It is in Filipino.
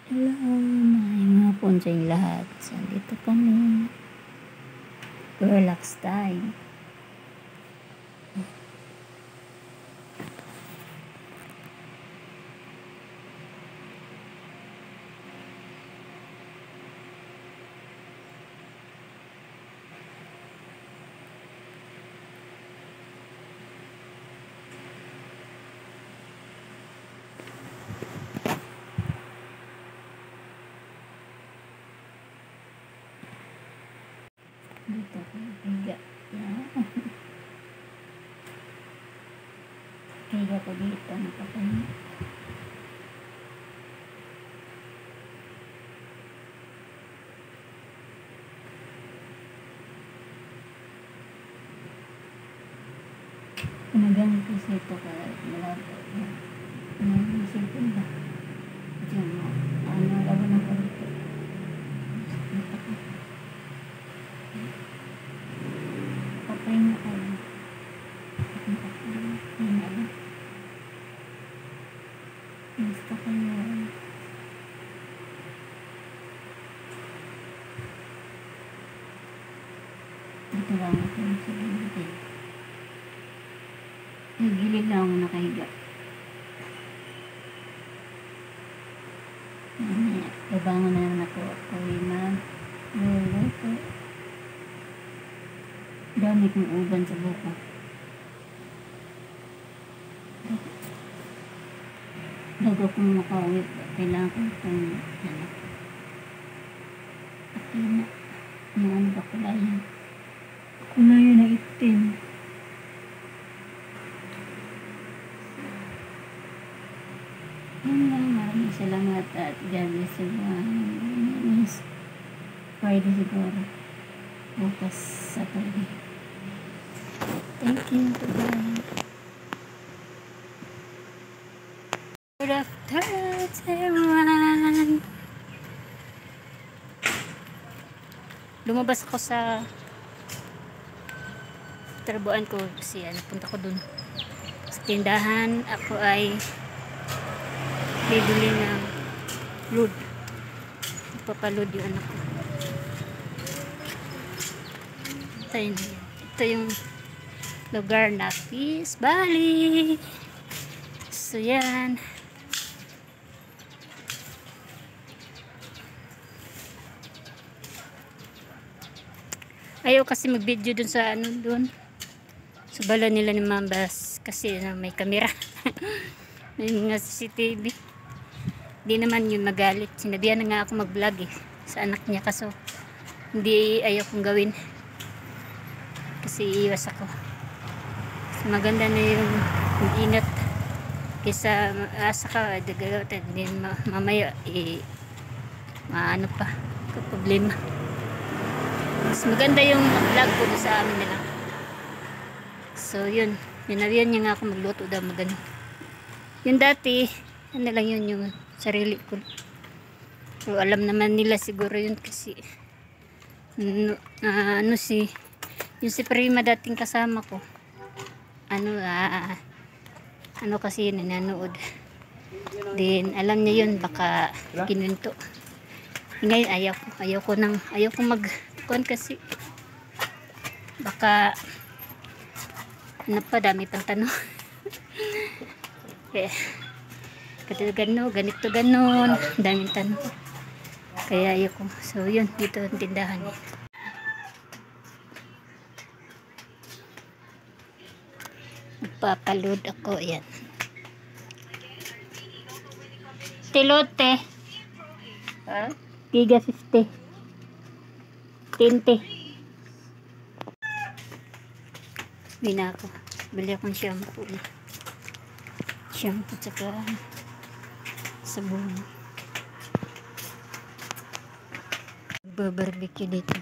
Hello, may hapon sa inyong lahat. So, dito kami. Relax time. Dito ko higa. Higa ko dito. Nakapahinga. Pinagamit kasi ito kaya malabo. Isipin ba? Diyan mo. Ano, labo na ko dito. Papahinga kayo. Papahinga ba? Gusto ko yun. Dito lang ako sa gilid. Sa gilid lang ako nakahiga. Babangon na naman ako. Ako'y magluluto. Dami kong uban sa buko. Bago kong makauwi, kailangan ko itong atina. Yung ano ba kulayan? Kulayan na itim. Yan lang, maraming salamat at God bless you. Friday siguro. Bukas Saturday. Thank you. Goodbye. Good afternoon, everyone. Lumabas ako sa trabuan ko kasi punta ko dun sa tindahan. Ako ay bibili ng load. Ipapaload yung anak ko. Ito yung lugar na Peace Valley. So yan. Ayaw kasi mag-video dun sa dun sa bala nila ni Mambas kasi may camera. May mga CCTV. Di naman yun magalit. Sinabihan na nga ako mag-vlog sa anak niya kaso hindi ayaw kong gawin kasi iwas ako. So, maganda na yung ingat kaysa asa ka din mamaya maano pa problema. Mas maganda yung vlog ko sa amin nila. So yun, ninawian niya nga ako magluto daw maganda. Yung dati ano lang yun yung sarili ko. So alam naman nila siguro yun kasi yung si Prima dating kasama ko ano kasi yun nanood din alam niya yun baka kinuwento. Ngayon ayaw ko mag kasi baka ano pa dami pang tanong. Ganito ganon daming tanong kaya ayaw ko. So yun dito ang tindahan magpapaload ako. Yan tilote giga 50 tinte bina ako bili akong shampoo tsaka sabon. Barbecue dito.